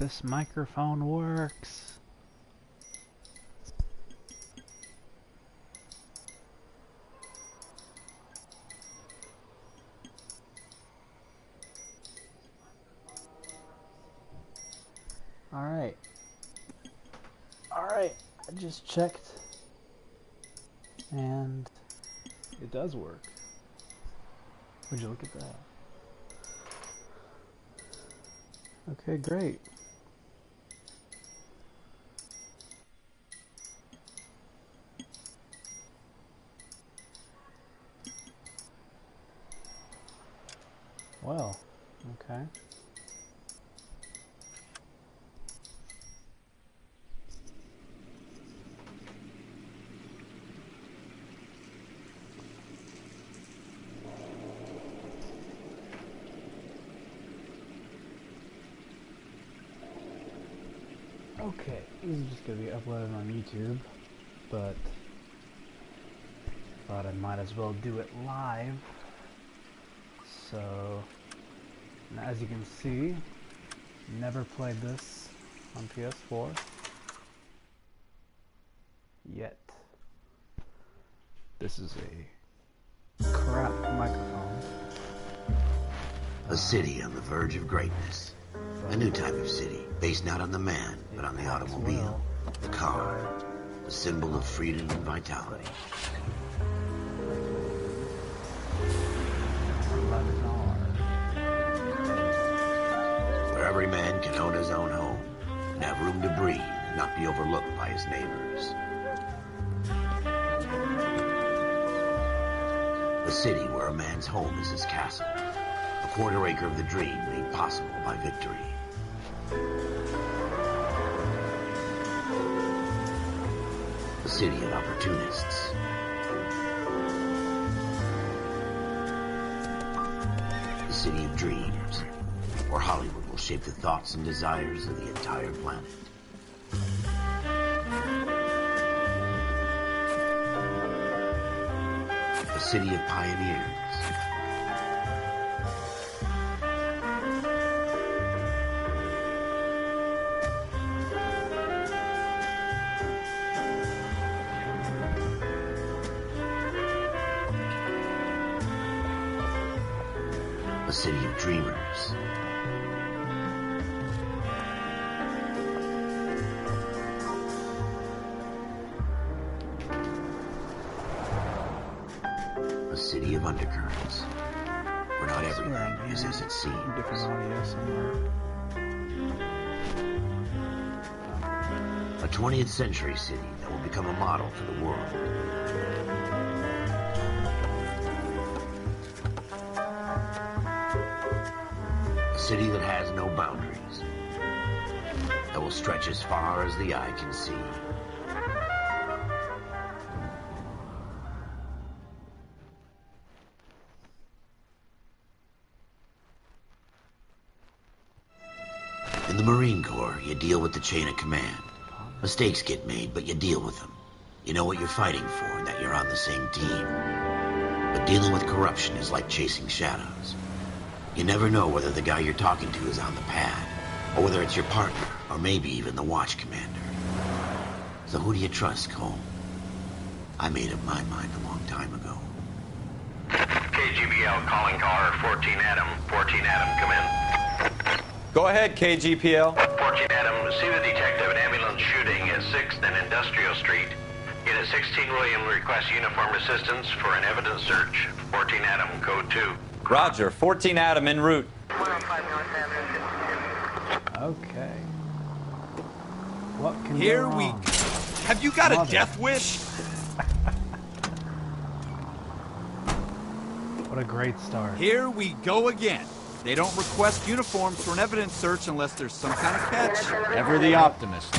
this microphone works. Alright. Alright, I just checked. And it does work. Would you look at that? Okay, great. Well, okay. Okay, this is just going to be uploaded on YouTube, but thought I might as well do it live. So, now as you can see, never played this on PS4 yet. This is a crap microphone. A city on the verge of greatness. A new type of city, based not on the man, but on the automobile, the car, the symbol of freedom and vitality. Where every man can own his own home, and have room to breathe, and not be overlooked by his neighbors. A city where a man's home is his castle, a quarter acre of the dream made possible by victory. A city of opportunists. A city of dreams, where Hollywood will shape the thoughts and desires of the entire planet. A city of pioneers. A city of dreamers. A city of undercurrents, where not everything is as it seems. Different audio somewhere. A 20th century city that will become a model for the world. A city that has no boundaries, that will stretch as far as the eye can see. In the Marine Corps, you deal with the chain of command. Mistakes get made, but you deal with them. You know what you're fighting for, and that you're on the same team. But dealing with corruption is like chasing shadows. You never know whether the guy you're talking to is on the pad, or whether it's your partner, or maybe even the watch commander. So who do you trust, Cole? I made up my mind a long time ago. KGBL calling caller 14 Adam. 14 Adam, come in. Go ahead, KGPL. 14 Adam, see the detective, an ambulance shooting at 6th and Industrial Street. Unit 16 William requests uniformed assistance for an evidence search. 14 Adam, code 2. Roger, 14 Adam en route. 105 North Avenue. Okay. What can Here go we wrong? go. Have you got Love a it. death wish? What a great start. Here we go again. They don't request uniforms for an evidence search unless there's some kind of catch. Ever the optimist.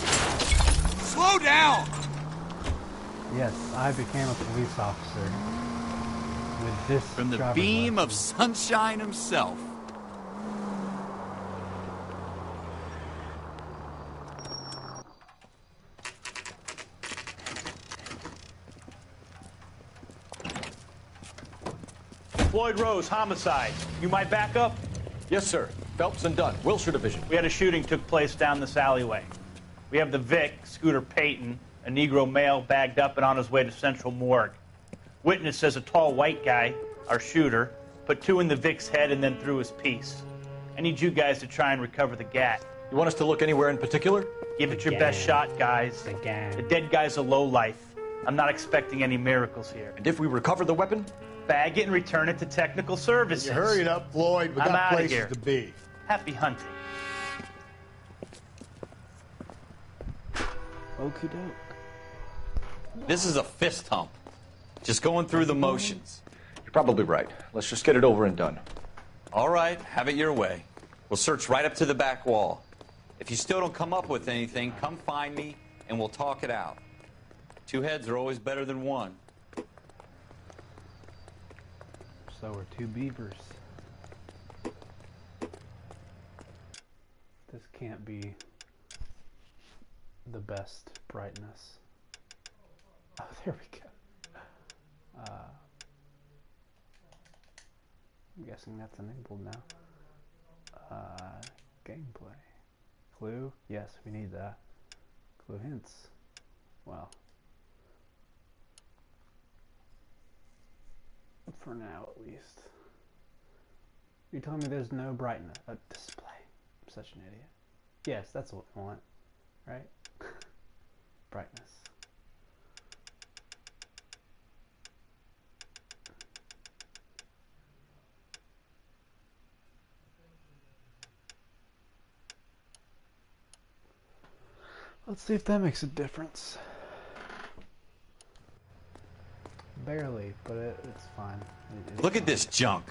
Slow down! Yes, I became a police officer with this From the driving beam of license. sunshine himself. Floyd Rose, homicide. You might back up? Yes, sir. Phelps and Dunn, Wilshire Division. We had a shooting took place down this alleyway. We have the Vic, Scooter Payton, a Negro male bagged up and on his way to Central Morgue. Witness says a tall white guy, our shooter, put 2 in the Vic's head and then threw his piece. I need you guys to try and recover the gat. You want us to look anywhere in particular? Give it your best shot, guys. The dead guy's a lowlife. I'm not expecting any miracles here. And if we recover the weapon? Bag it and return it to technical services. You hurry it up, Floyd. We I'm got outta places here. to be. Happy hunting. Okie doke. This is a fist hump. Just going through the motions. You're probably right. Let's just get it over and done. All right, have it your way. We'll search right up to the back wall. If you still don't come up with anything, come find me and we'll talk it out. 2 heads are always better than 1. So are 2 beavers. This can't be the best brightness. Oh, there we go. I'm guessing that's enabled now. Gameplay. Clue? Yes, we need that. Clue hints. Well. For now, at least. You're telling me there's no brightness. A display. I'm such an idiot. Yes, that's what we want. Right? Brightness. Let's see if that makes a difference. Barely, but it's fine. Look at this junk.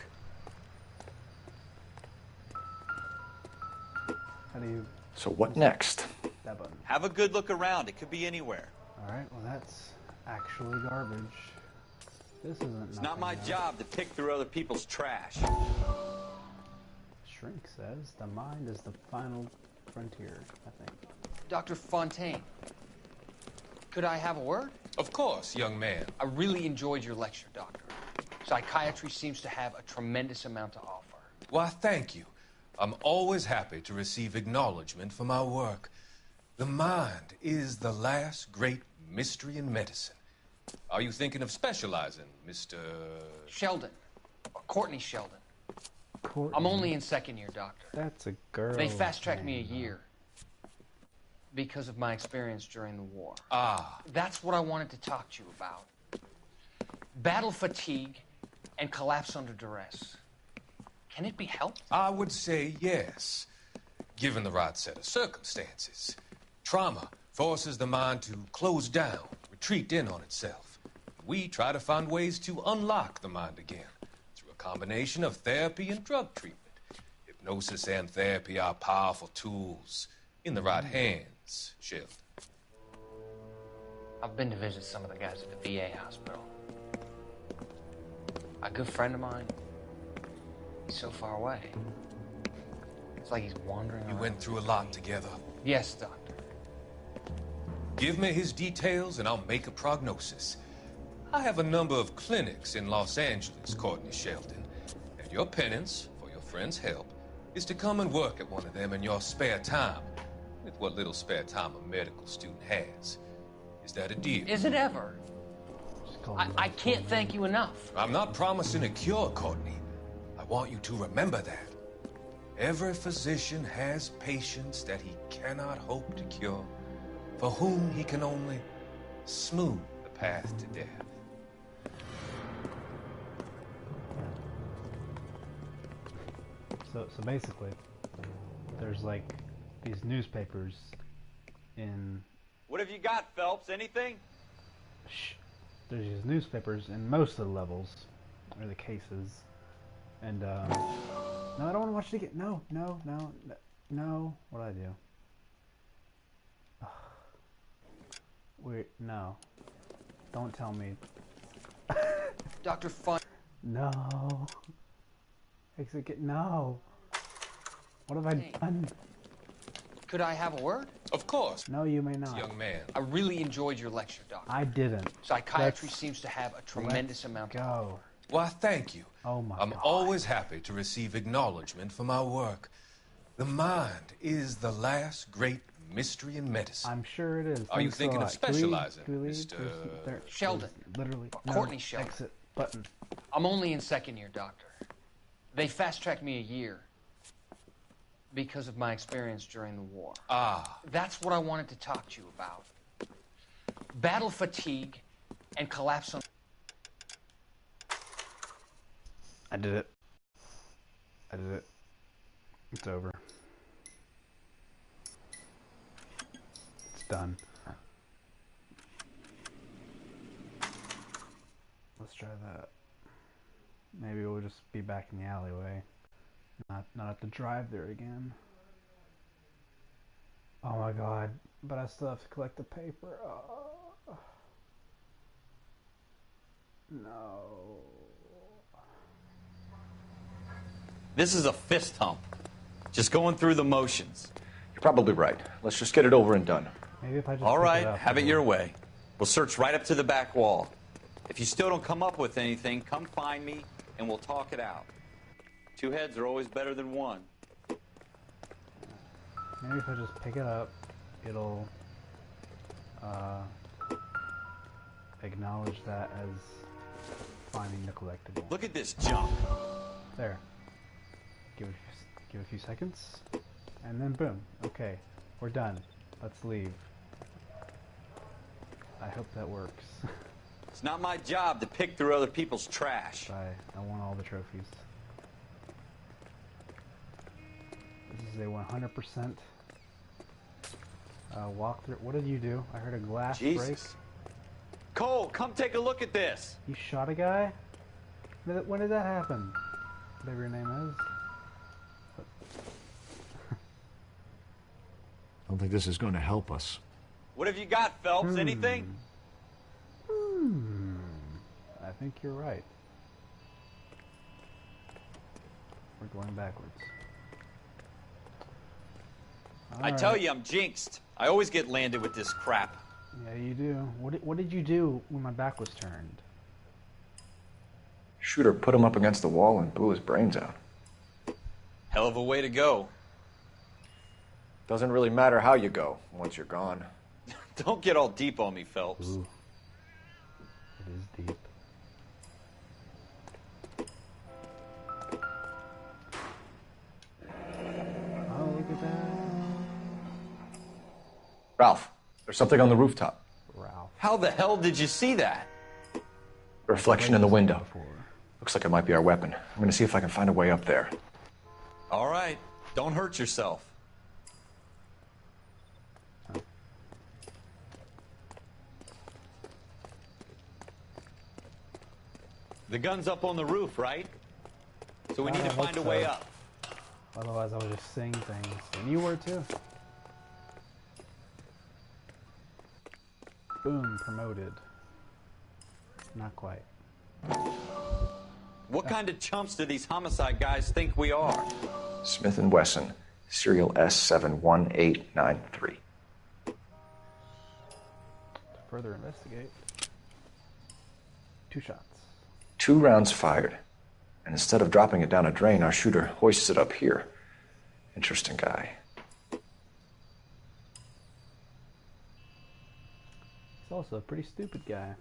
How do you... So what next? That button. Have a good look around. It could be anywhere. Alright, well that's actually garbage. This isn't It's not my job to pick through other people's trash. Shrink says the mind is the final frontier, I think. Dr. Fontaine, could I have a word? Of course, young man. I really enjoyed your lecture, Doctor. Psychiatry seems to have a tremendous amount to offer. Why, thank you. I'm always happy to receive acknowledgement for my work. The mind is the last great mystery in medicine. Are you thinking of specializing, Mr. Sheldon. Courtney Sheldon. Courtney. I'm only in 2nd year, Doctor. That's a girl. They fast-tracked me a year because of my experience during the war. Ah. That's what I wanted to talk to you about. Battle fatigue and collapse under duress. Can it be helped? I would say yes, given the right set of circumstances. Trauma forces the mind to close down, retreat in on itself. We try to find ways to unlock the mind again through a combination of therapy and drug treatment. Hypnosis and therapy are powerful tools in the right hands, Sheldon. I've been to visit some of the guys at the VA hospital. A good friend of mine, he's so far away. It's like he's wandering around. You went through a lot together. Yes, Doctor. Give me his details and I'll make a prognosis. I have a number of clinics in Los Angeles, Courtney Sheldon, and your penance for your friend's help is to come and work at one of them in your spare time, with what little spare time a medical student has. Is that a deal? Is it ever? I can't thank you enough. I'm not promising a cure, Courtney. I want you to remember that. Every physician has patients that he cannot hope to cure, for whom he can only smooth the path to death. So basically, there's like these newspapers in... What have you got, Phelps? Anything? Shh. There's these newspapers in most of the levels, or the cases, and no, I don't want to watch it again. No. What'd I do? Wait, no. Don't tell me. Dr. Fun. No. Exit. No. What have I done? Could I have a word? Of course. No, you may not. Young man. I really enjoyed your lecture, Doctor. I didn't. Psychiatry seems to have a tremendous amount to offer. Why, thank you. Oh my I'm God. always happy to receive acknowledgement for my work. The mind is the last great mystery in medicine. I'm sure it is. Are you Thanks a thinking of lot. Can we- specializing, can we leave? Mr. There- Sheldon. Literally. Courtney no, Sheldon. Exit button. I'm only in second year, doctor. They fast-tracked me a year because of my experience during the war. Ah, That's what I wanted to talk to you about. Battle fatigue and collapse on... I did it. I did it. It's over. It's done. Let's try that. Maybe we'll just be back in the alleyway. Not have to drive there again. Oh my god. But I still have to collect the paper. Oh. No. This is a fist hump. Just going through the motions. You're probably right. Let's just get it over and done. Maybe if I just All pick right, it up, have it it'll- your way. We'll search right up to the back wall. If you still don't come up with anything, come find me and we'll talk it out. Two heads are always better than one. Maybe if I just pick it up, it'll acknowledge that as finding the collectible. Look at this junk. There. Give a few seconds, and then boom. Okay, we're done. Let's leave. I hope that works. It's not my job to pick through other people's trash. I want all the trophies. This is a 100% walkthrough. What did you do? I heard a glass break. Jesus. Cole, come take a look at this. You shot a guy? When did that happen? Whatever your name is. I don't think this is going to help us. What have you got, Phelps? Anything? I think you're right. We're going backwards. I tell you, I'm jinxed. I always get landed with this crap. Yeah, you do. What did you do when my back was turned? Shooter put him up against the wall and blew his brains out. Hell of a way to go. Doesn't really matter how you go once you're gone. Don't get all deep on me, Phelps. Ooh. It is deep. Oh, look at that. Ralph, there's something on the rooftop. Ralph. How the hell did you see that? A reflection in the window. Before. Looks like it might be our weapon. I'm going to see if I can find a way up there. All right. Don't hurt yourself. The gun's up on the roof, right? So we need to find a way up. Otherwise, I was just seeing things. And you were too. Boom, promoted. Not quite. What kind of chumps do these homicide guys think we are? Smith & Wesson, serial S71893. To further investigate. 2 shots. 2 rounds fired. And instead of dropping it down a drain, our shooter hoists it up here. Interesting guy. He's also a pretty stupid guy.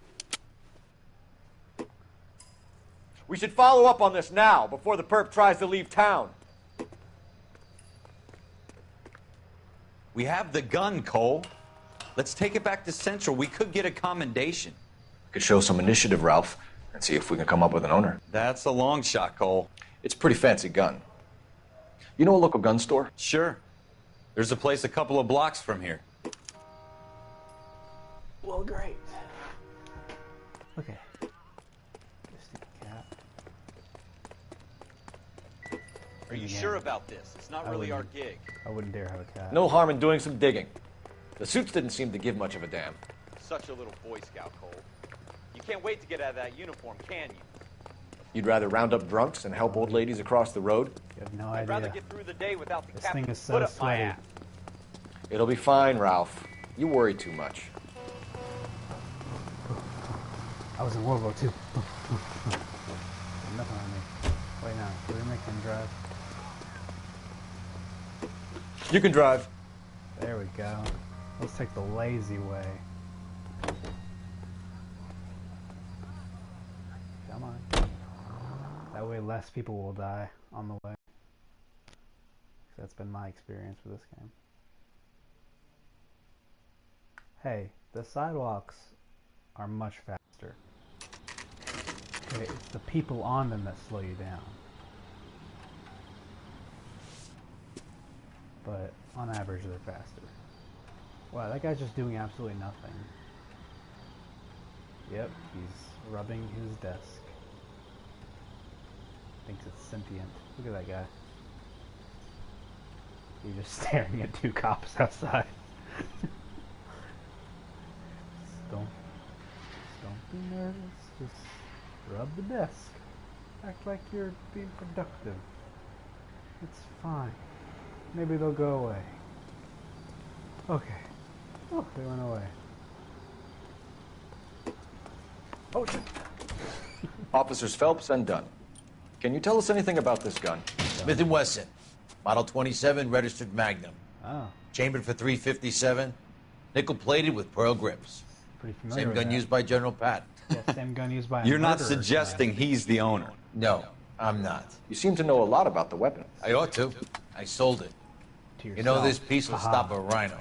We should follow up on this now, before the perp tries to leave town. We have the gun, Cole. Let's take it back to Central. We could get a commendation. Could show some initiative, Ralph, and see if we can come up with an owner. That's a long shot, Cole. It's a pretty fancy gun. You know a local gun store? Sure. There's a place a couple of blocks from here. Well, great. Okay. Stupid cat. Are you sure about this? It's not really our gig. I wouldn't dare have a cat. No harm in doing some digging. The suits didn't seem to give much of a damn. Such a little Boy Scout, Cole. You can't wait to get out of that uniform, can you? You'd rather round up drunks and help old ladies across the road? You have no I'd idea. rather get through the day without the This captain thing is so foot up my sweaty. ass. It'll be fine, Ralph. You worry too much. I was in World War II. Nothing on me. Wait, now. Do we make him drive? You can drive. There we go. Let's take the lazy way. Come on. That way less people will die on the way. That's been my experience with this game. Hey, the sidewalks are much faster. Okay, it's the people on them that slow you down. But on average they're faster. Wow, that guy's just doing absolutely nothing. Yep, he's rubbing his desk. Thinks it's sentient. Look at that guy. He's just staring at two cops outside. Don't be nervous. Just rub the desk. Act like you're being productive. It's fine. Maybe they'll go away. Okay. Oh, they went away. Oh shit. Officers Phelps and Dunn. Can you tell us anything about this gun? Smith & Wesson. Model 27, registered Magnum. Oh. Chambered for .357. Nickel-plated with pearl grips. Pretty familiar Same with gun that. used by General Patton. Yeah, same gun used by a You're not murderer. suggesting he's the owner. No, I'm not. You seem to know a lot about the weapon. I ought to. I sold it. To You know, yourself. this piece will Aha. stop a rhino.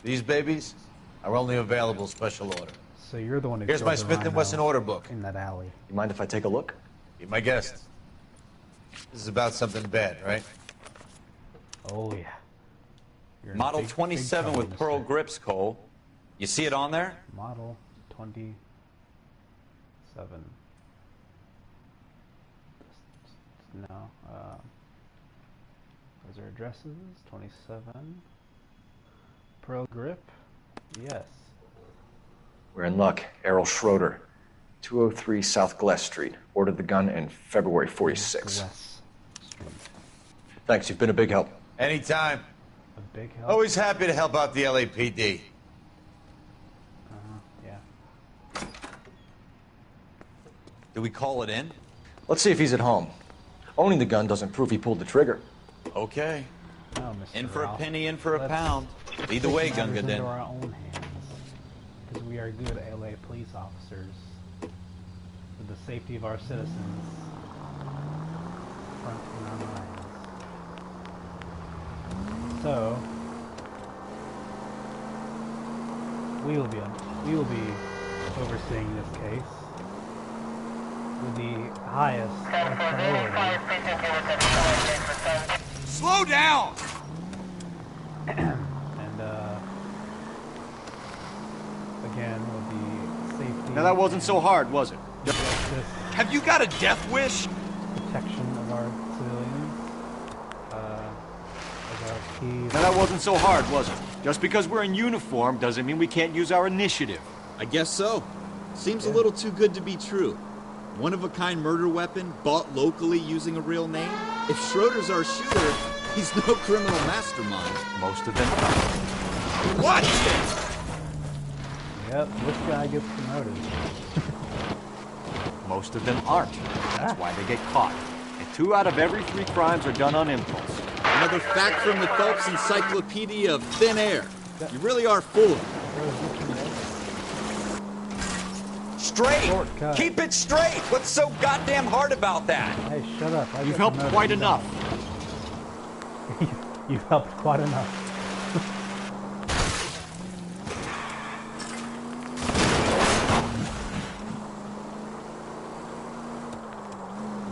These babies are only available special order. So you're the one who Here's killed my the Smith & rhino Wesson order book. in that alley. You mind if I take a look? Be my guest. This is about something bad, right? Oh yeah. You're in Model big 27 trouble, with pearl mister. grips, Cole. You see it on there? Model 27. No. Those are addresses. 27. Pearl grip. Yes. We're in luck. Errol Schroeder, 203 South Glass Street. Ordered the gun in February '46. Glass Street. Thanks, you've been a big help. Anytime. A big help. Always happy to help out the LAPD. Yeah. Do we call it in? Let's see if he's at home. Owning the gun doesn't prove he pulled the trigger. Okay. No, Mr. In for a Ralph. penny, in for a Let's pound. Lead the way, take matters Gunga into Din. our own hands. Because we are good LA police officers. With the safety of our citizens front in our minds. So we will be overseeing this case with the highest priority. Slow down! And again with the safety. Now that wasn't so hard, was it? justice, Have you got a death wish? protection of our civilians. As our key. Now that wasn't so hard, was it? Just because we're in uniform doesn't mean we can't use our initiative. I guess so. Seems a little too good to be true. One-of-a-kind murder weapon, bought locally using a real name? If Schroeder's our shooter, he's no criminal mastermind. Most of them. What? Yep, this guy gets promoted. Most of them aren't. That's why they get caught. And 2 out of every 3 crimes are done on impulse. Another fact from the Phelps Encyclopedia of Thin Air. You really are full of it. Straight! Shortcut. Keep it straight! What's so goddamn hard about that? Hey, shut up. I You've get helped promoted, quite you enough. don't. You've helped quite enough.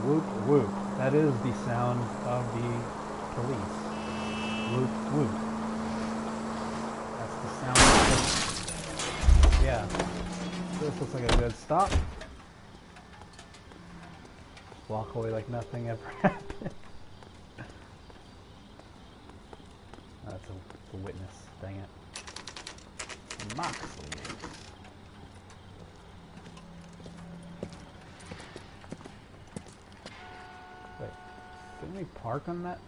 Whoop whoop. That is the sound of the police. Whoop whoop. That's the sound of the police. Yeah. This looks like a good stop. Just walk away like nothing ever happened. That's a witness. Dang it. Moxley. Wait, didn't we park on that?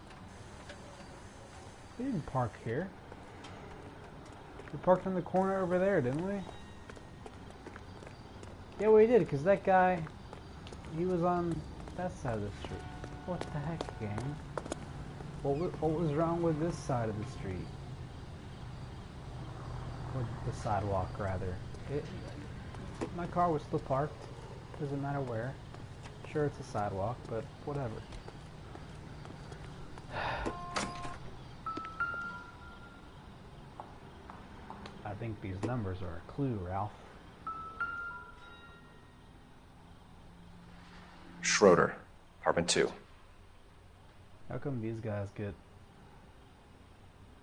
We didn't park here. We parked in the corner over there, didn't we? Yeah, we did, because that guy, he was on that side of the street. What the heck, gang? What was wrong with this side of the street? Or the sidewalk, rather. My car was still parked. Doesn't matter where. Sure, it's a sidewalk, but whatever. I think these numbers are a clue, Ralph. Schroeder, apartment 2. How come these guys get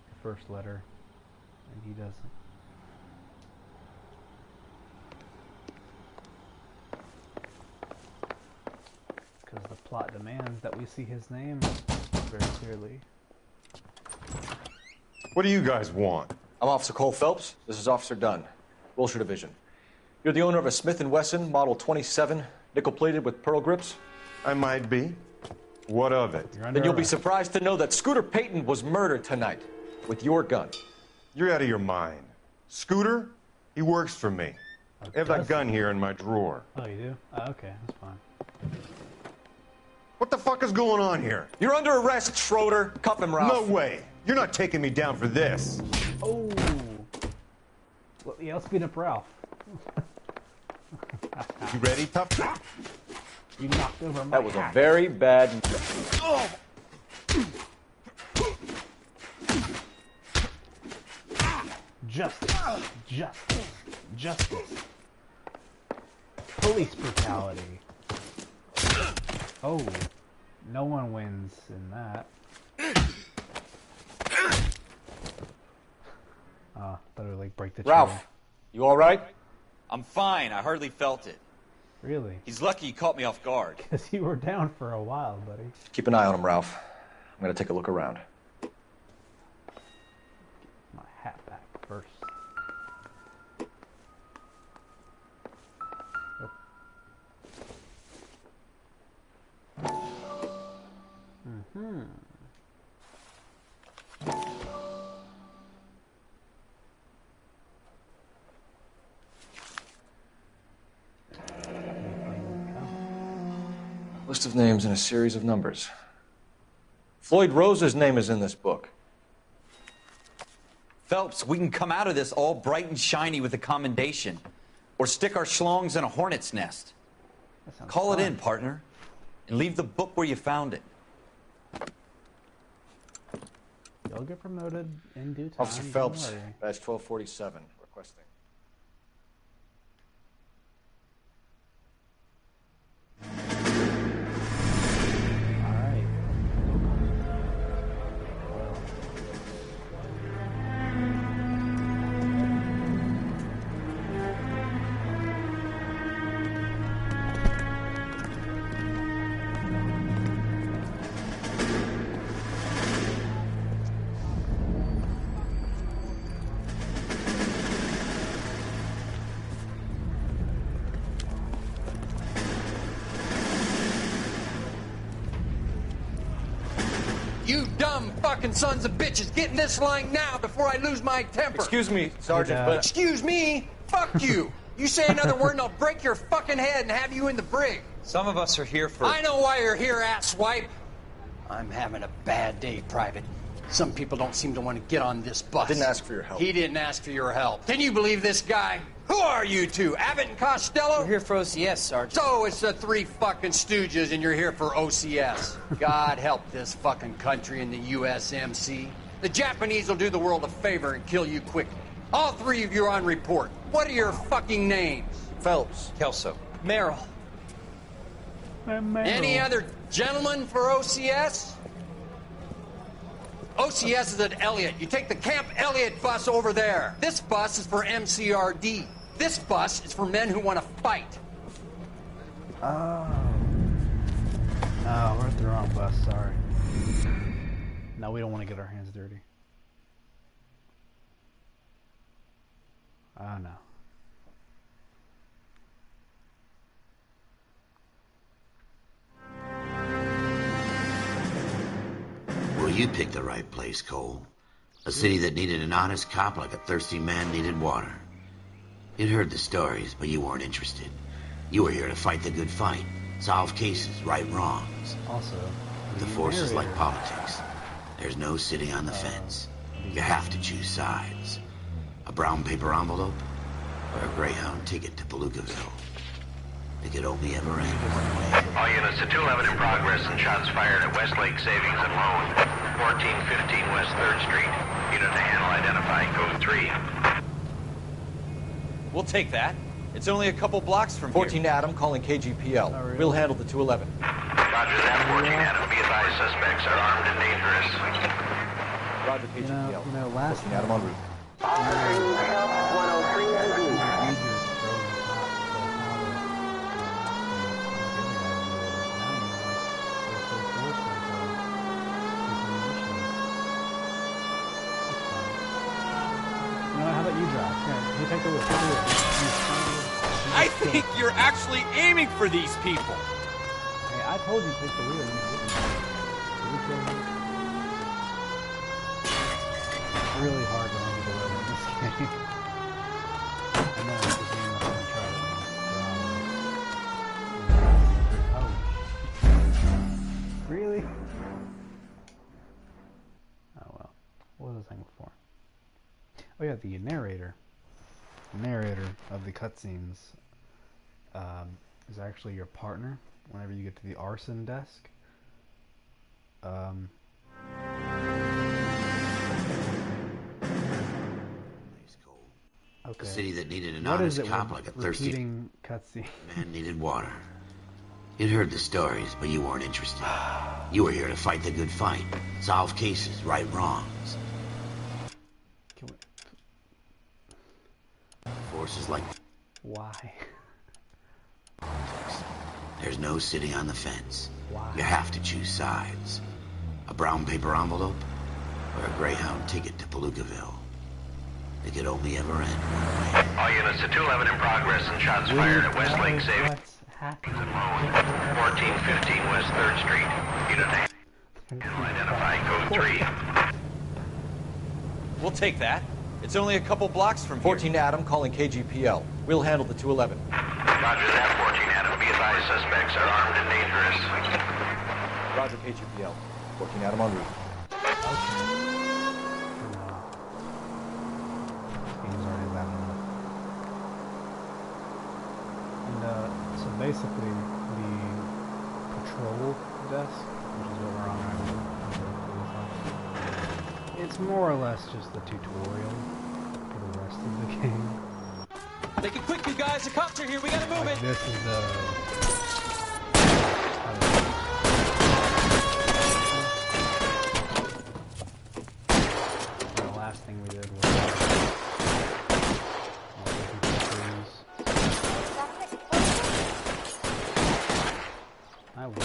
the first letter and he doesn't? Because the plot demands that we see his name very clearly. What do you guys want? I'm Officer Cole Phelps. This is Officer Dunn, Wilshire Division. You're the owner of a Smith & Wesson Model 27, nickel-plated with pearl grips? I might be. What of it? Then you'll be surprised to know that Scooter Payton was murdered tonight with your gun. You're out of your mind. Scooter? He works for me. I have that gun here in my drawer. Oh, you do? Oh, okay, that's fine. What the fuck is going on here? You're under arrest, Schroeder. Cuff him, Ralph. No way. You're not taking me down for this. Oh. Well, yeah, let's beat up Ralph. You ready, tough? You knocked over my That was hat. a very bad... Oh. Justice. Justice. Justice. Police brutality. Oh. No one wins in that. Thought it would like break the chair. Ralph, you all right? I'm fine. I hardly felt it. Really? He's lucky you caught me off guard. Because you were down for a while, buddy. Keep an eye on him, Ralph. I'm going to take a look around. Get my hat back first. Mm-hmm. List of names and a series of numbers. Floyd Rose's name is in this book. Phelps, we can come out of this all bright and shiny with a commendation. Or stick our schlongs in a hornet's nest. Call it in, partner. And leave the book where you found it. You'll get promoted in due time. Officer Phelps, badge 1247, requesting. You dumb fucking sons of bitches, get in this line now before I lose my temper. Excuse me, Sergeant, but... Excuse me? Fuck you. You say another word and I'll break your fucking head and have you in the brig. Some of us are here for... I know why you're here, asswipe. I'm having a bad day, Private. Some people don't seem to want to get on this bus. I didn't ask for your help. He didn't ask for your help. Can you believe this guy? Who are you two? Abbott and Costello? We're here for OCS, Sergeant. So it's the three fucking stooges and you're here for OCS. God help this fucking country and the USMC. The Japanese will do the world a favor and kill you quickly. All three of you are on report. What are your fucking names? Phelps. Kelso. Merrill. Any other gentlemen for OCS? OCS is at Elliott. You take the Camp Elliott bus over there. This bus is for MCRD. This bus is for men who want to fight. Oh. No, we're at the wrong bus, sorry. No, we don't want to get our hands dirty. Oh, no. Well, you picked the right place, Cole. A city that needed an honest cop like a thirsty man needed water. You'd heard the stories, but you weren't interested. You were here to fight the good fight, solve cases, right wrongs. Also, The force is like politics. There's no sitting on the fence. You have to choose sides. A brown paper envelope or a Greyhound ticket to Palookaville. It could only ever end one way. All units to 211 in progress and shots fired at Westlake Savings and Loan, 1415 West 3rd Street. Unit to handle identify code 3. We'll take that. It's only a couple blocks from 14 to Adam, calling KGPL. Oh, really? We'll handle the 211. Roger that, 14 Adam. Be advised, suspects are armed and dangerous. Roger, KGPL. You know, last 14 Adam en route. How about you drive? Here, take the wheel. I think you're actually aiming for these people. Hey, I told you to take the wheel. You didn't. It's really hard to learn the wheel in this game. I know, it's just me and my friend tried it once. Oh. Really? Oh well. What was I saying before? Oh yeah, the narrator. The narrator of the cutscenes is actually your partner whenever you get to the arson desk. Okay. A city that needed an What honest is it cop with like a thirsty repeating cutscene? man needed water. You'd heard the stories, but you weren't interested. You were here to fight the good fight, solve cases, right wrongs. Can we... Forces like Why? there's no sitting on the fence. Why? You have to choose sides. A brown paper envelope or a Greyhound ticket to Palookaville. It could only ever end one way. All units to 211 in progress and shots fired at Westlake Savings and Loan, 1415 West 3rd Street. Unit to handle identify code 3. We'll take that. It's only a couple blocks from 14 to Adam, calling KGPL. We'll handle the 211. Roger that, 14 Adam. Be advised, suspects are armed and dangerous. Roger, KGPL. 14 Adam en route. So basically, the patrol desk, which is what we're on right now, it's more or less just the tutorial for the rest of the game. Make it quick, you guys. The cops are here. We gotta move Like it. this is the last thing we did was I will.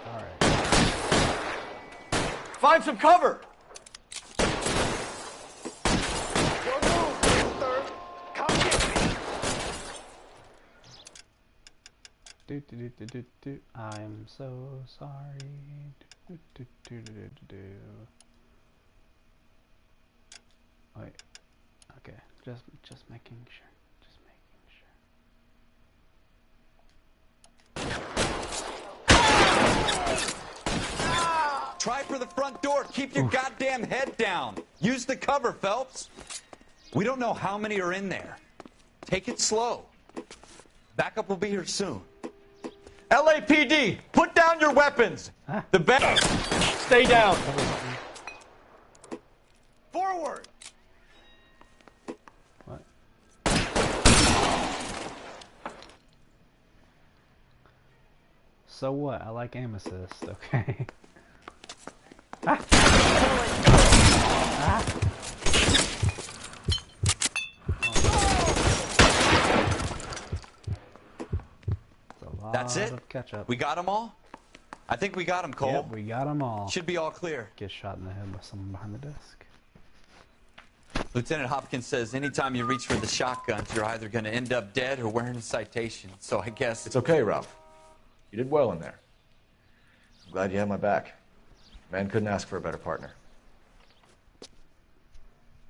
Alright. Find some cover! I'm so sorry. Wait. Okay. Just making sure. Just making sure. Try for the front door. Keep your goddamn head down. Use the cover, Phelps. We don't know how many are in there. Take it slow. Backup will be here soon. LAPD, put down your weapons. The best. Stay down. Forward. What? So what? I like aim assist, okay? Ah! Ah! That's it? Ketchup. We got them all? I think we got them, Cole. Yep, we got them all. Should be all clear. Get shot in the head by someone behind the desk. Lieutenant Hopkins says anytime you reach for the shotguns, you're either going to end up dead or wearing a citation. So I guess... It's okay, Ralph. You did well in there. I'm glad you had my back. Man couldn't ask for a better partner.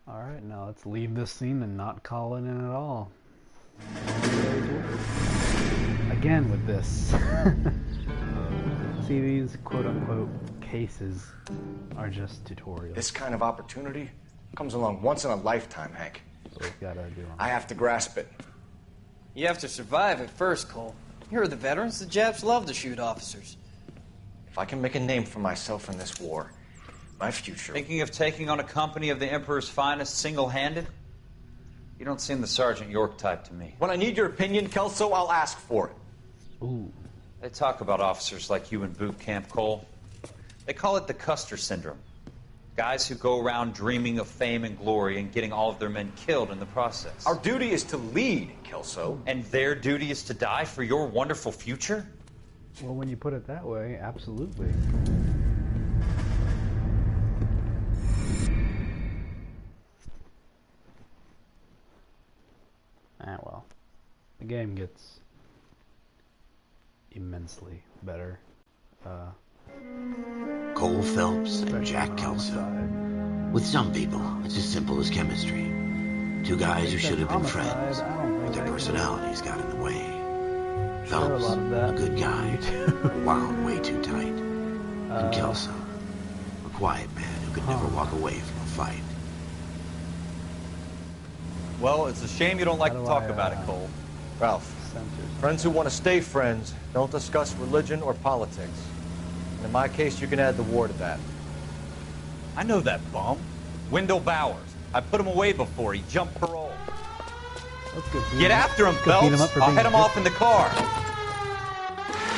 Alright, now let's leave this scene and not call it in at all. I again with this. See, these quote-unquote cases are just tutorials. This kind of opportunity comes along once in a lifetime, Hank. So we've got to do I have to grasp it. You have to survive at first, Cole. Here are the veterans. The Japs love to shoot officers. If I can make a name for myself in this war, my future... Thinking of taking on a company of the Emperor's finest single-handed? You don't seem the Sergeant York type to me. When I need your opinion, Kelso, I'll ask for it. Ooh. They talk about officers like you in boot camp, Cole. They call it the Custer Syndrome. Guys who go around dreaming of fame and glory and getting all of their men killed in the process. Our duty is to lead, Kelso. And their duty is to die for your wonderful future? Well, when you put it that way, absolutely. Well, the game gets immensely better. Cole Phelps and Jack Kelso. With some people, it's as simple as chemistry. Two guys who should have been friends, but their personalities got in the way. Phelps, a good guy, wound way too tight. And Kelso, a quiet man who could never walk away from a fight. Well, it's a shame you don't like to talk about it, Cole. Ralph, friends who want to stay friends don't discuss religion or politics. And in my case, you can add the war to that. I know that bum. Wendell Bowers. I put him away before. He jumped parole. Get after him, Phelps. I'll head him off in the car.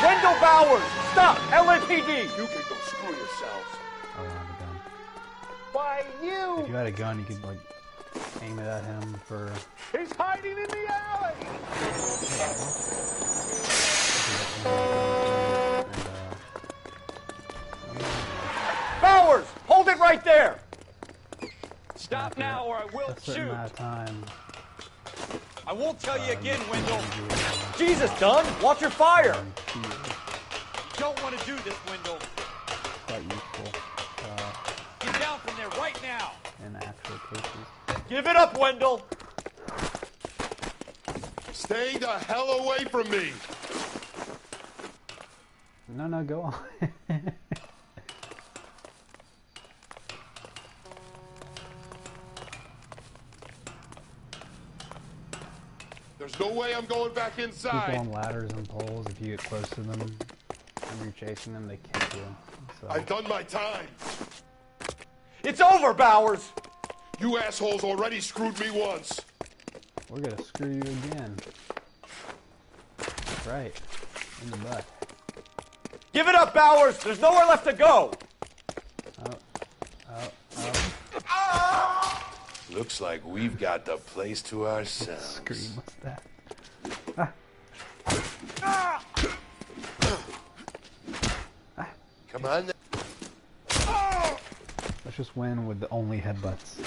Wendell Bowers! Stop! LAPD! You can go screw yourselves. Oh, I have a gun. Why, you! If you had a gun, you could, like, aim it at him for... He's hiding in the alley! Bowers! Hold it right there! Stop now or I will shoot! Amount of time. I won't tell you again, Wendell. Jesus, Dunn! Watch your fire! You don't want to do this, Wendell. Quite useful. Get down from there right now! In actual cases. Give it up, Wendell! Stay the hell away from me! No, go on. There's no way I'm going back inside. People on ladders and poles, if you get close to them and you're chasing them, they kick you. So. I've done my time. It's over, Bowers! You assholes already screwed me once. We're gonna screw you again. Right. In the butt. Give it up, Bowers! There's nowhere left to go! Looks like we've got the place to ourselves. Scream, what's that? Come on. Let's just win with the only headbutts.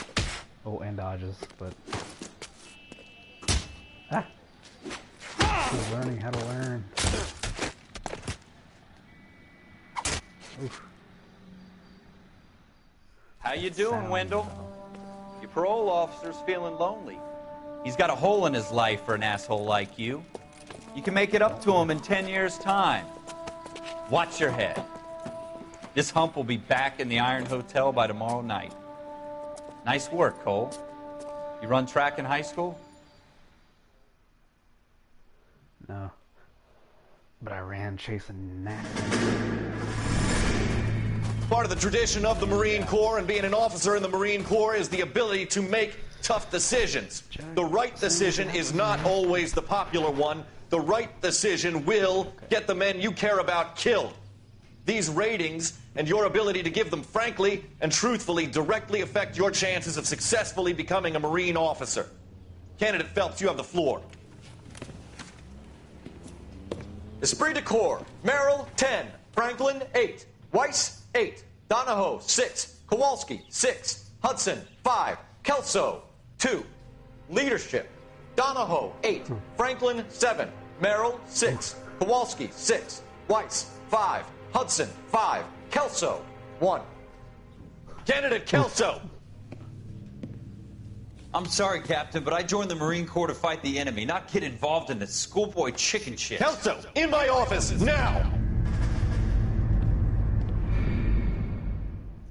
Oh, and dodges, but... Still learning how to learn. Oof. How you doing, Wendell? Your parole officer's feeling lonely. He's got a hole in his life for an asshole like you. You can make it up to him in 10 years' time. Watch your head. This hump will be back in the Iron Hotel by tomorrow night. Nice work, Cole. You run track in high school? No. But I ran chasing gnats. Part of the tradition of the Marine Corps and being an officer in the Marine Corps is the ability to make tough decisions. The right decision is not always the popular one. The right decision will get the men you care about killed. These ratings and your ability to give them frankly and truthfully directly affect your chances of successfully becoming a Marine officer. Candidate Phelps, you have the floor. Esprit de Corps, Merrill, 10. Franklin, 8. Weiss, 8. Donahoe, 6. Kowalski, 6. Hudson, 5. Kelso, 2. Leadership, Donahoe, 8. Franklin, 7. Merrill, 6. Kowalski, 6. Weiss, 5. Hudson, 5. Kelso, 1. Candidate Kelso. I'm sorry, Captain, but I joined the Marine Corps to fight the enemy, not get involved in this schoolboy chicken shit. Kelso, in my office, now!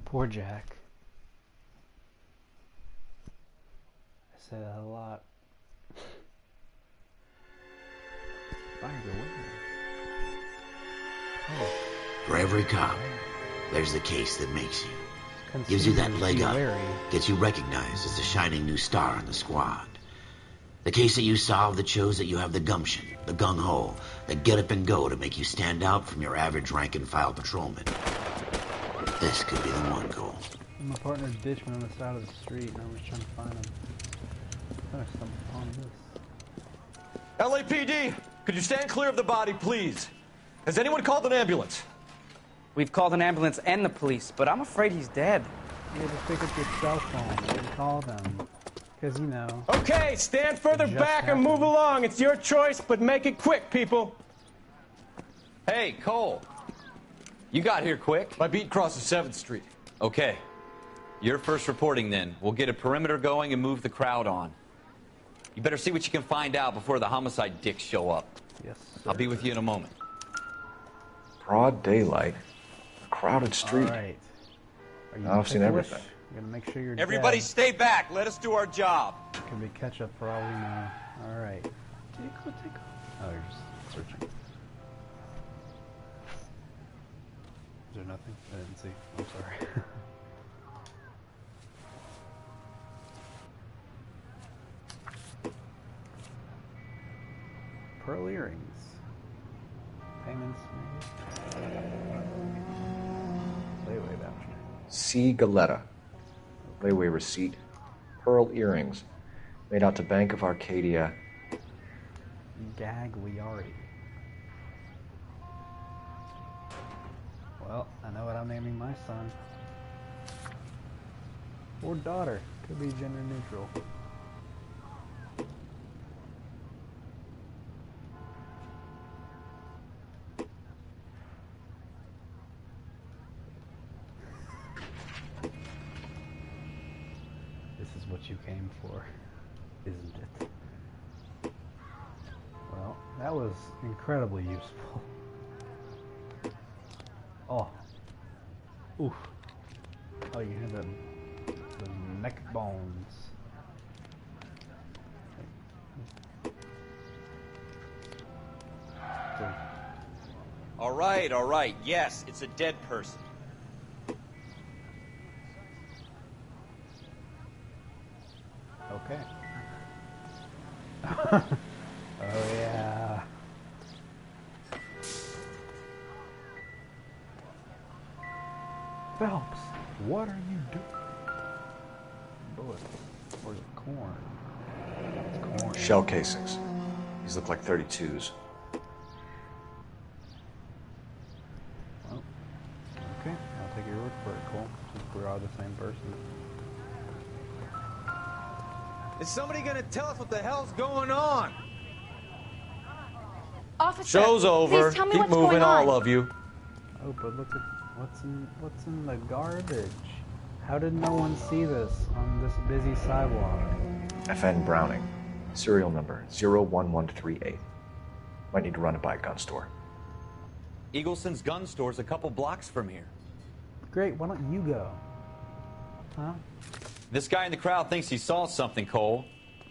Poor Jack. I say that a lot. By the way. Oh. For every cop, there's the case that makes you. Gives you that leg up, gets you recognized as the shining new star in the squad. The case that you solve that shows that you have the gumption, the gung-ho, the get up and go to make you stand out from your average rank-and-file patrolman. This could be the one, Cole. My partner ditched me on the side of the street and I was trying to find him. I stumbled upon this. LAPD, could you stand clear of the body, please? Has anyone called an ambulance? We've called an ambulance and the police, but I'm afraid he's dead. You just pick up your cell phone and call them. Because, you know... Okay, stand further back and move along. It's your choice, but make it quick, people. Hey, Cole. You got here quick. My beat crosses 7th Street. Okay. You're first reporting then. We'll get a perimeter going and move the crowd on. You better see what you can find out before the homicide dicks show up. Yes, sir. I'll be with you in a moment. Broad daylight. A crowded street. All right. Now I've seen everything. You gotta make sure you're Everybody dead. stay back. Let us do our job. Could be ketchup for all we know. All right. Oh, you're just searching. Is there nothing? I didn't see. I'm sorry. Pearl earrings. Payments made. Layaway voucher. C. Galetta. Layaway receipt. Pearl earrings. Made out to Bank of Arcadia. Gagliardi. Well, I know what I'm naming my son. Or daughter. Could be gender neutral. This is what you came for, isn't it? Well, that was incredibly useful. Oh. Oof. Oh, you hear the neck bones. All right. Yes, it's a dead person. Okay. Oh, yeah. Phelps, what are you doing? Bullets. Where's the corn? It's corn. Shell casings. These look like 32s. Well, okay. I'll take your word for it, Cole. Since we're all the same person. Is somebody gonna tell us what the hell's going on? Officer, Show's over. please tell me Keep what's moving, going on. all of you. Oh, but look at what's in the garbage. How did no one see this on this busy sidewalk? FN Browning. Serial number 01138. Might need to run it by a gun store. Eagleson's gun store's a couple blocks from here. Great, why don't you go? Huh? This guy in the crowd thinks he saw something, Cole.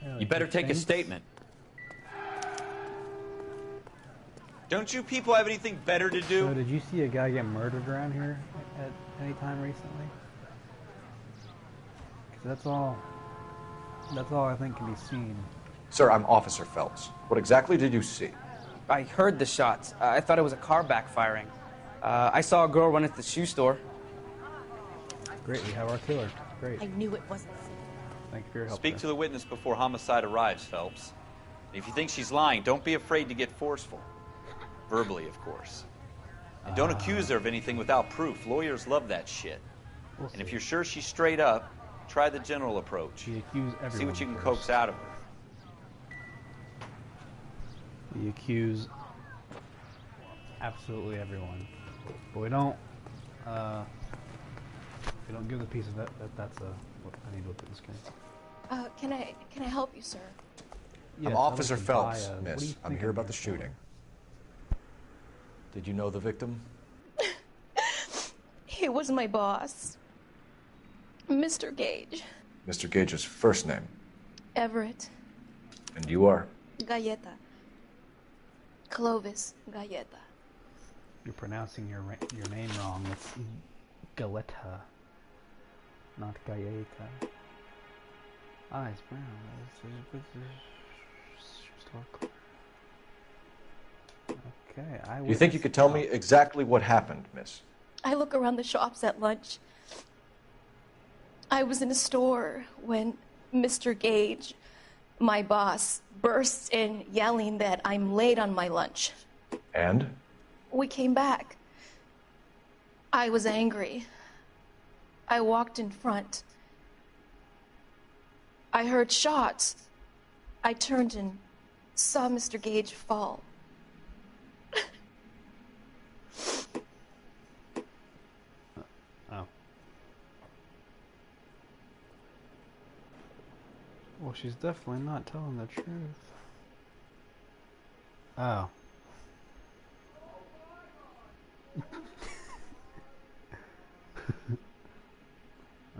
Yeah, You better he take a thinks? statement. Don't you people have anything better to do? So did you see a guy get murdered around here at any time recently? 'Cause that's all I think can be seen. Sir, I'm Officer Phelps. What exactly did you see? I heard the shots. I thought it was a car backfiring. I saw a girl run into the shoe store. Great, we have our killer. Great. I knew it wasn't. Thank you for your help. Speak to the witness before homicide arrives, Phelps. If you think she's lying, don't be afraid to get forceful. Verbally, of course. And don't accuse her of anything without proof. Lawyers love that shit. And if you're sure she's straight up, try the general approach. You accuse everyone. See what you can first. coax out of her. You accuse absolutely everyone, but we don't give the piece of that. That's a. I need to look at the screen. Can I help you, sir? Yes, I'm I'd Officer like to buy Phelps, a- what do miss. you I'm think here I'm about the here for? shooting. Did you know the victim? He was my boss, Mr. Gage. Mr. Gage's first name. Everett. And you are? Galleta. Clovis Galleta. You're pronouncing your name wrong. It's Galleta, not Galleta. Eyes brown. Okay, Do you think you could tell me exactly what happened, miss? I look around the shops at lunch. I was in a store when Mr. Gage, my boss, bursts in yelling that I'm late on my lunch. And? We came back. I was angry. I walked in front. I heard shots. I turned and saw Mr. Gage fall. Oh. Well, she's definitely not telling the truth. Oh.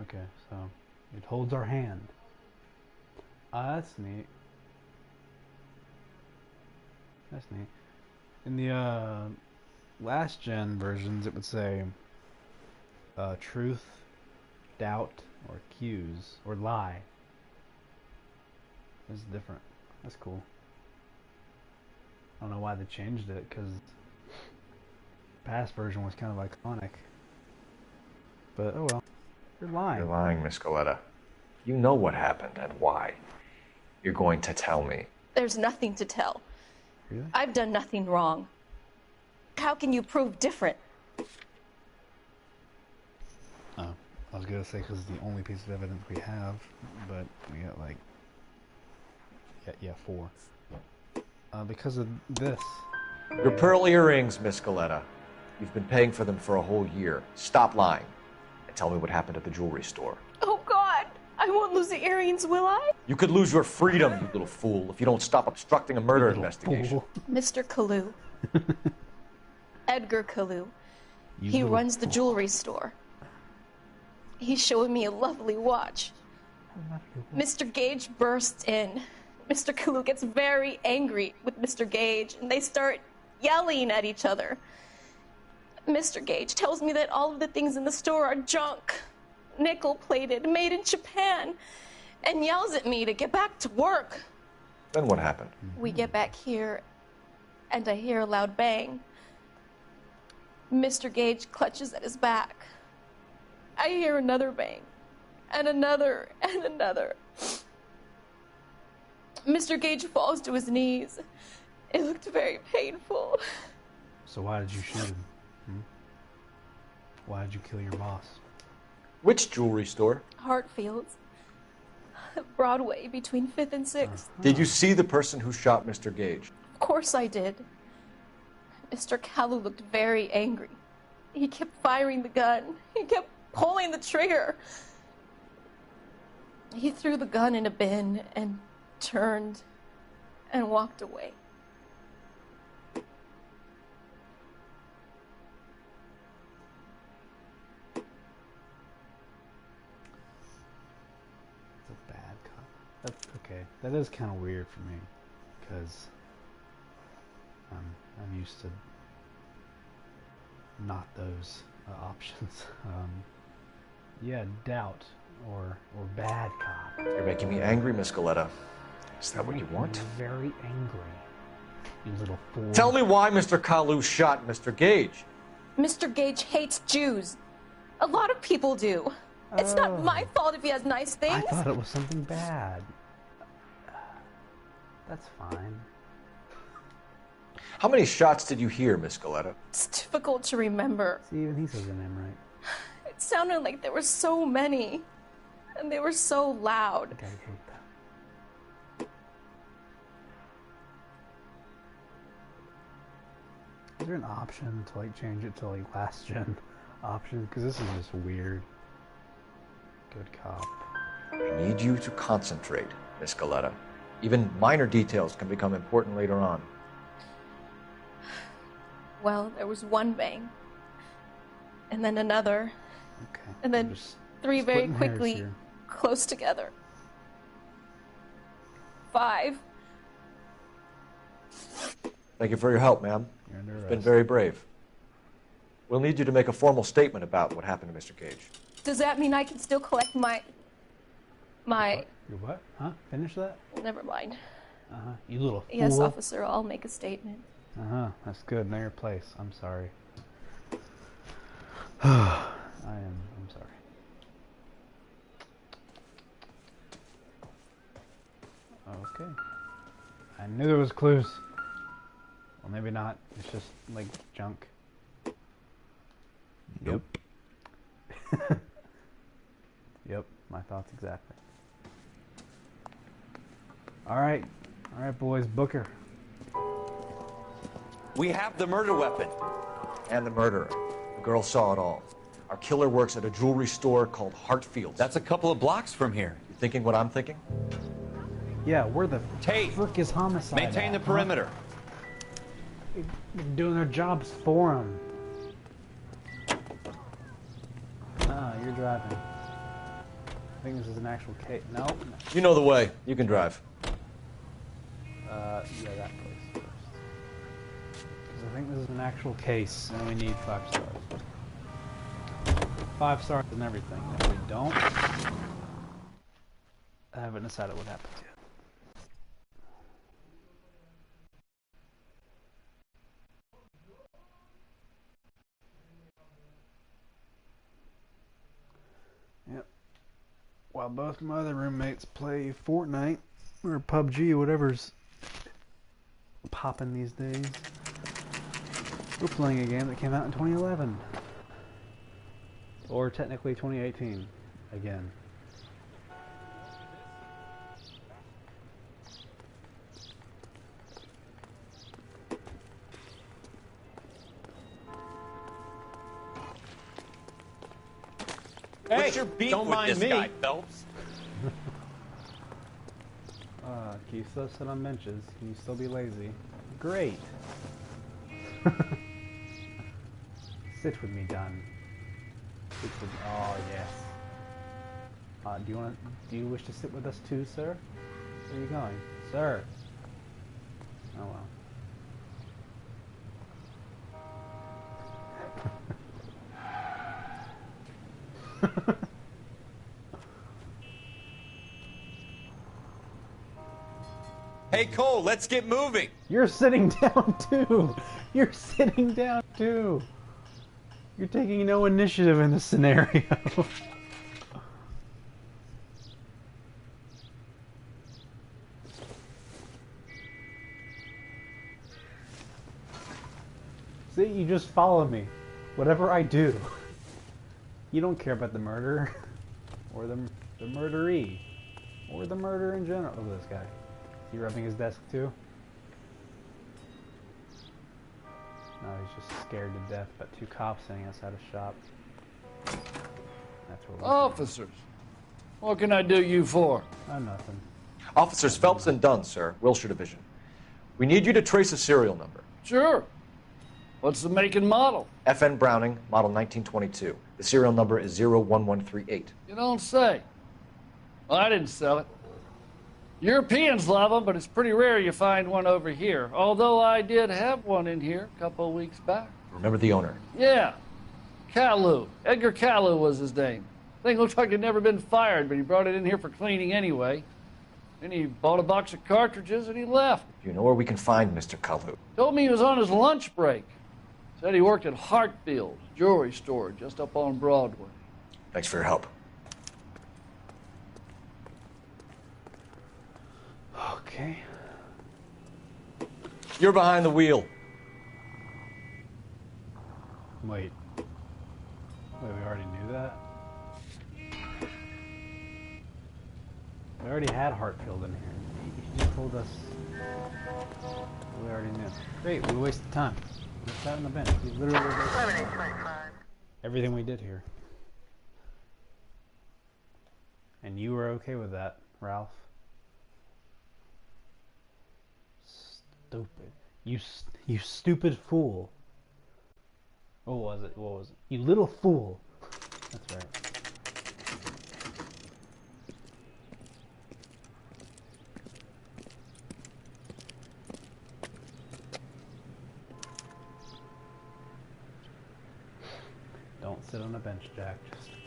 Okay, so it holds our hand. That's neat. That's neat. In the last gen versions, it would say truth, doubt, or accuse, or lie. This is different. That's cool. I don't know why they changed it, because the past version was kind of iconic. But oh well. You're lying. You're lying, Miss Coletta. You know what happened and why. You're going to tell me. There's nothing to tell. Really? I've done nothing wrong. How can you prove different? Oh, I was gonna say because it's the only piece of evidence we have, but we got like, yeah, 4. Because of this. Your pearl earrings, Miss Coletta. You've been paying for them for a whole year. Stop lying. And tell me what happened at the jewelry store. Oh, God! I won't lose the earrings, will I? You could lose your freedom, you little fool, if you don't stop obstructing a murder investigation. Mr. Kalu. Edgar Kalu. You He little runs the jewelry store. He's showing me a lovely watch. Mr. Gage bursts in. Mr. Kalu gets very angry with Mr. Gage, and they start yelling at each other. Mr. Gage tells me that all of the things in the store are junk, nickel-plated, made in Japan, and yells at me to get back to work. Then what happened? We get back here, and I hear a loud bang. Mr. Gage clutches at his back. I hear another bang, and another, and another. Mr. Gage falls to his knees. It looked very painful. So why did you shoot him? Why did you kill your boss? Which jewelry store? Hartfield's. Broadway, between 5th and 6th. Did you see the person who shot Mr. Gage? Of course I did. Mr. Kalu looked very angry. He kept firing the gun. He kept pulling the trigger. He threw the gun in a bin and turned and walked away. It's a bad cop. That's okay. That is kind of weird for me, because I'm used to not those options. Yeah, doubt or bad cop. You're making me angry, Miss Coletta. Is that what you want? You're very angry, you little fool. Tell me why Mr. Kalu shot Mr. Gage. Mr. Gage hates Jews. A lot of people do. It's not my fault if he has nice things. I thought it was something bad. That's fine. How many shots did you hear, Miss Coletta? It's difficult to remember. See, even he says the name right. It sounded like there were so many, and they were so loud. I hate that. Is there an option to like change it to like last gen option? Because this is just weird. Good cop. I need you to concentrate, Miss Galetta. Even minor details can become important later on. Well, there was one bang, and then another, Okay. and then three very splitting hairs quickly here. close together. 5. Thank you for your help, ma'am. You're under You've arrest. been very brave. We'll need you to make a formal statement about what happened to Mr. Gage. Does that mean I can still collect my... Your what? Huh? Finish that? Never mind. Uh-huh. You little fool. Yes, officer, I'll make a statement. Uh-huh. That's good. Know your place. I'm sorry. I'm sorry. Okay. I knew there was clues. Well, maybe not. It's just, like, junk. Nope. Yep, my thoughts exactly. Alright, boys, Booker. We have the murder weapon. And the murderer. The girl saw it all. Our killer works at a jewelry store called Hartfield's. That's a couple of blocks from here. You thinking what I'm thinking? Yeah, where the Tate, frick is homicide maintain the at, perimeter. Huh? They're doing their jobs for them. Ah, you're driving. I think this is an actual case. No. You know the way. You can drive. Yeah, that place first. Because I think this is an actual case, and we need 5 stars. 5 stars and everything. If we don't, I haven't decided what happens yet. Yep. While both my other roommates play Fortnite or PUBG, whatever's popping these days, we're playing a game that came out in 2011. Or technically 2018 again. Hey, what's your beef don't with mind this me. guy, Phelps? Keith still sit on benches. Can you still be lazy? Great. Sit with me, Don. Sit with me. Oh yes. Do you wish to sit with us too, sir? Where are you going, sir? Oh well. Hey, Cole, let's get moving. You're sitting down too. You're sitting down too. You're taking no initiative in this scenario. See, you just follow me. Whatever I do. You don't care about the murderer. Or the murderee. Or the murder in general. Look at this guy. Is he rubbing his desk too? No, he's just scared to death. Got 2 cops sitting outside a shop. That's what we're Officers, what can I do you for? Oh, nothing. Officers Phelps and Dunn, sir. Wilshire Division. We need you to trace a serial number. Sure. What's the make and model? FN Browning, model 1922. The serial number is 01138. You don't say. Well, I didn't sell it. Europeans love them, but it's pretty rare you find one over here. Although I did have one in here a couple of weeks back. Remember the owner? Yeah. Kalu. Edgar Kalu was his name. Thing looked like he'd never been fired, but he brought it in here for cleaning anyway. Then he bought a box of cartridges and he left. You know where we can find Mr. Kalu? Told me he was on his lunch break. Said he worked at Hartfield's jewelry store just up on Broadway. Thanks for your help. Okay. You're behind the wheel. Wait. We already knew that? We already had Hartfield in here. He just told us we already knew. Great, we wasted time. We sat on the bench. We literally wasted time. Everything we did here. And And you were okay with that, Ralph? Stupid. You stupid fool. What was it? What was it? You little fool. That's right. Don't sit on a bench, Jack.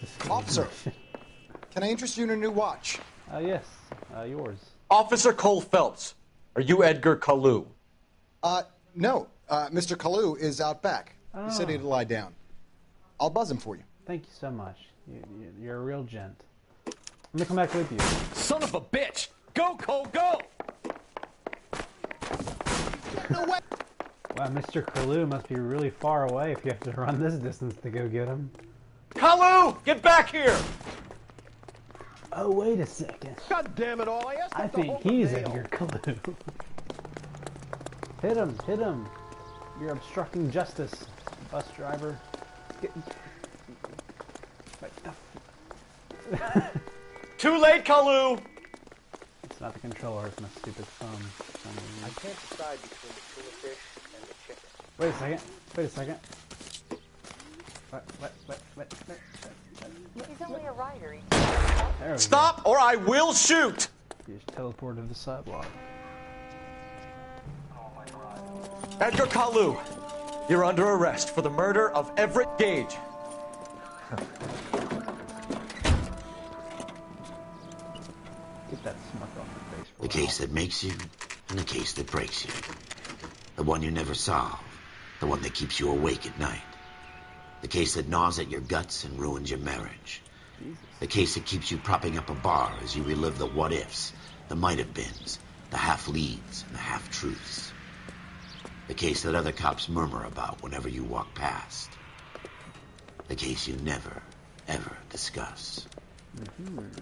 Just Officer, can I interest you in a new watch? Yes. Yours. Officer Cole Phelps, are you Edgar Kalu? No. Mr. Kalu is out back. He said he'd lie down. I'll buzz him for you. Thank you so much. You're a real gent. I'm gonna come back with you. Son of a bitch! Go, Cole, go! No way! Wow, Mr. Kalu must be really far away if you have to run this distance to go get him. Kalu, get back here! Oh, wait a second. God damn it all! I think he's Edgar Kalu. Hit him! Hit him! You're obstructing justice, bus driver. Too late, Kalu! It's not the controller, it's my stupid phone. I can't decide between the tuna fish and the chicken. Wait a second. Wait a second. He's only a rider. There we Stop, or I will shoot! You just teleported to the sidewalk. Edgar Kalu, you're under arrest for the murder of Everett Gage. Get that smirk off your face. The case that makes you, and the case that breaks you. The one you never solve. The one that keeps you awake at night. The case that gnaws at your guts and ruins your marriage. The case that keeps you propping up a bar as you relive the what-ifs, the might-have-beens, the half-leads, and the half-truths. The case that other cops murmur about whenever you walk past. The case you never, ever discuss.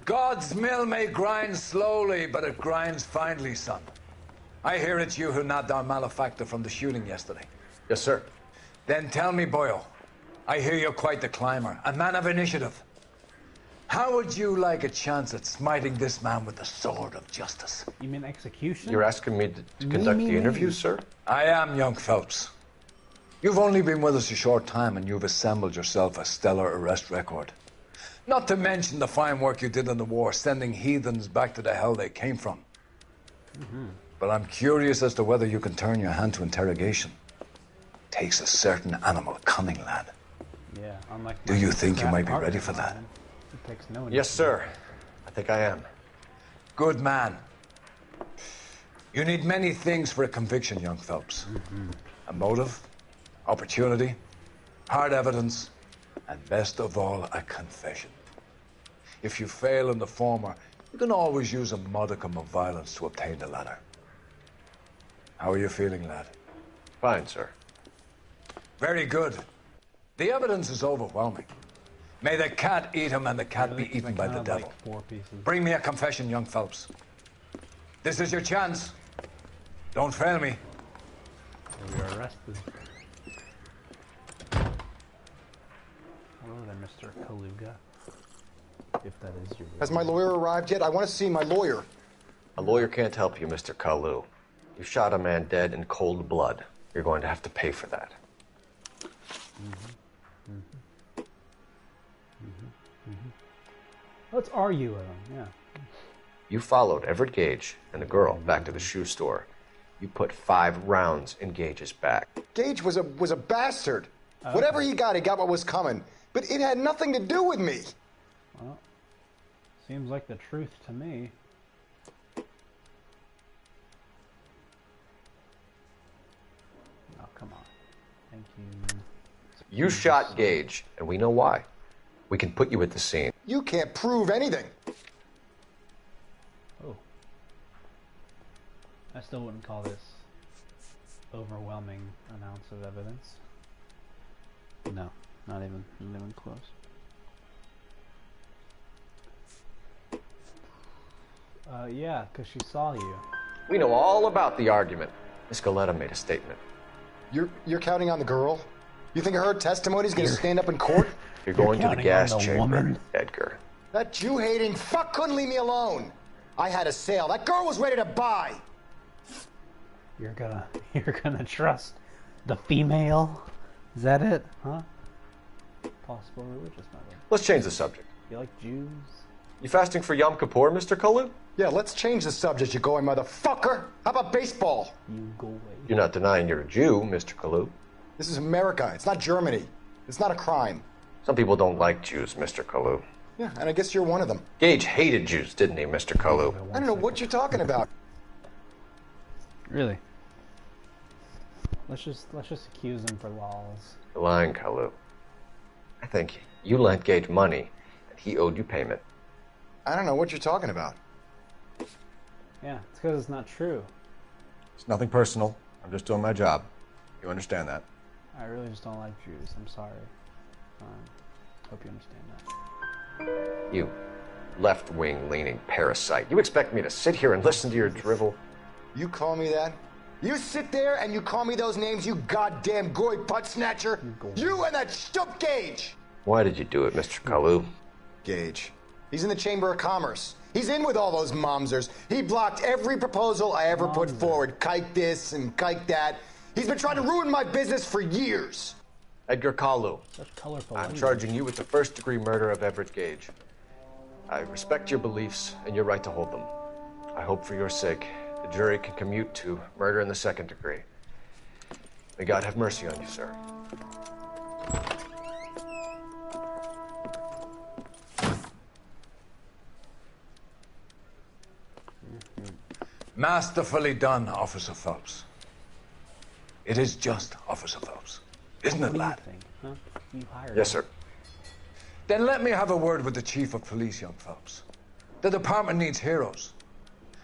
God's mill may grind slowly, but it grinds finely, son. I hear it's you who nabbed our malefactor from the shooting yesterday. Yes, sir. Then tell me, Boyle, I hear you're quite the climber, a man of initiative. How would you like a chance at smiting this man with the sword of justice? You mean execution? You're asking me to conduct the interview, sir? I am, young Phelps. You've only been with us a short time, and you've assembled yourself a stellar arrest record. Not to mention the fine work you did in the war, sending heathens back to the hell they came from. But I'm curious as to whether you can turn your hand to interrogation. Takes a certain animal cunning, lad. Yeah, unlike Do you think you might be ready for that? It takes no Yes, sir. I think I am. Good man. You need many things for a conviction, young Phelps. A motive, opportunity, hard evidence, and best of all, a confession. If you fail in the former, you can always use a modicum of violence to obtain the latter. How are you feeling, lad? Fine, sir. Very good. The evidence is overwhelming. May the cat eat him and the cat be eaten by the devil. Like 4 pieces. Bring me a confession, young Phelps. This is your chance. Don't fail me. We are arrested. Hello there, Mr. Kaluga. If that is your... Has my lawyer arrived yet? I want to see my lawyer. A lawyer can't help you, Mr. Kalu. You shot a man dead in cold blood. You're going to have to pay for that. Let's argue with him, yeah. You followed Everett Gage and the girl back to the shoe store. You put 5 rounds in Gage's back. Gage was a bastard. Whatever he got what was coming. But it had nothing to do with me. Well, seems like the truth to me. Oh, come on. Thank you. You shot Gage, and we know why. We can put you at the scene. You can't prove anything. Oh. I still wouldn't call this overwhelming an ounce of evidence. No, not even close. Yeah, because she saw you. We know all about the argument. Miss Galetta made a statement. You're counting on the girl? You think her testimony is going to stand up in court? You're going to the gas chamber, Edgar. That Jew-hating fuck couldn't leave me alone. I had a sale. That girl was ready to buy. You're gonna trust the female? Is that it? Huh? Possible religious mother. Let's change the subject. You like Jews? You fasting for Yom Kippur, Mr. Kalu? Yeah, let's change the subject, you going motherfucker. How about baseball? You go away. You're not denying you're a Jew, Mr. Kalu. This is America. It's not Germany. It's not a crime. Some people don't like Jews, Mr. Kalu. Yeah, and I guess you're one of them. Gage hated Jews, didn't he, Mr. Kalu? I don't know what you're talking about. Really? Let's just accuse him for lols. You're lying, Kalu. I think you lent Gage money, and he owed you payment. I don't know what you're talking about. Yeah, it's because it's not true. It's nothing personal. I'm just doing my job. You understand that? I really just don't like Jews. I'm sorry. Hope you understand that. You left-wing leaning parasite. You expect me to sit here and listen to your drivel? You call me that? You sit there and you call me those names, you goddamn goy butt snatcher? You and that stup Gage! Why did you do it, Mr. Kalu? Gage. He's in the Chamber of Commerce. He's in with all those momsers. He blocked every proposal I ever put forward. Kike this and kike that. He's been trying to ruin my business for years. Edgar Kalu. Such colorful I'm language. charging you with the first-degree murder of Everett Gage. I respect your beliefs and your right to hold them. I hope for your sake the jury can commute to murder in the second degree. May God have mercy on you, sir. Masterfully done, Officer Phelps. It is just Officer Phelps. Isn't it, lad? Huh? You hired Yes, sir. Then let me have a word with the Chief of Police, young Phelps. The department needs heroes.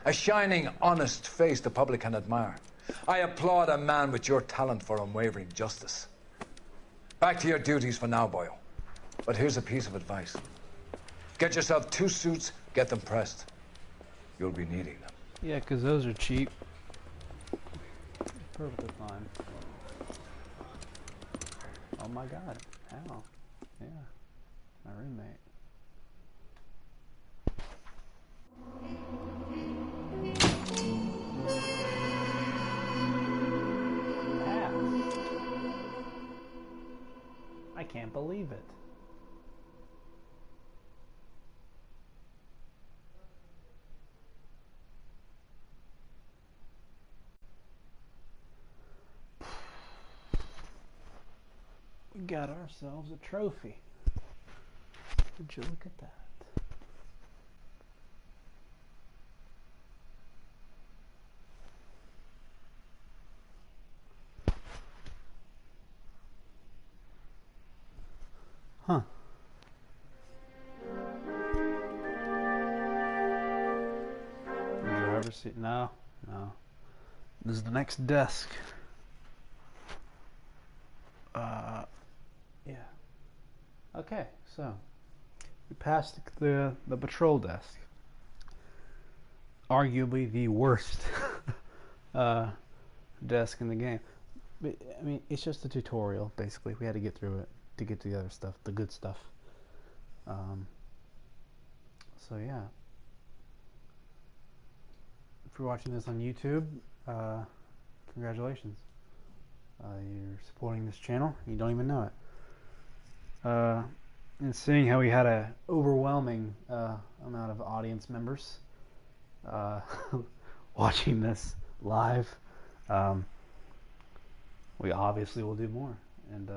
A shining, honest face the public can admire. I applaud a man with your talent for unwavering justice. Back to your duties for now, Boyle. But here's a piece of advice. Get yourself 2 suits, get them pressed. You'll be needing them. Yeah, because those are cheap. Perfectly fine. Oh my god. How? Yeah. My roommate. Pass. I can't believe it. We got ourselves a trophy. Would you look at that? Huh. Did you ever see? No, no. This is the next desk. Yeah. Okay, so we passed the patrol desk. Arguably the worst desk in the game. But, I mean, it's just a tutorial, basically. We had to get through it to get to the other stuff, the good stuff. So yeah. If you're watching this on YouTube, congratulations. You're supporting this channel. You don't even know it. And seeing how we had a overwhelming amount of audience members watching this live, we obviously will do more. And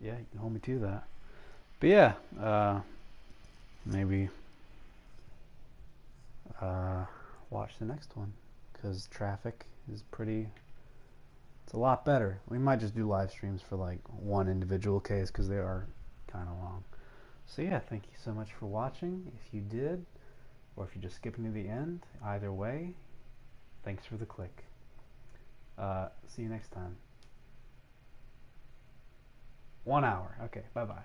yeah, you can hold me to that. But yeah, maybe watch the next one, because traffic is pretty... It's a lot better. We might just do live streams for like one individual case because they are kind of long. So yeah, thank you so much for watching. If you did, or if you're just skipping to the end, either way, thanks for the click. See you next time. 1 hour. Okay, bye-bye.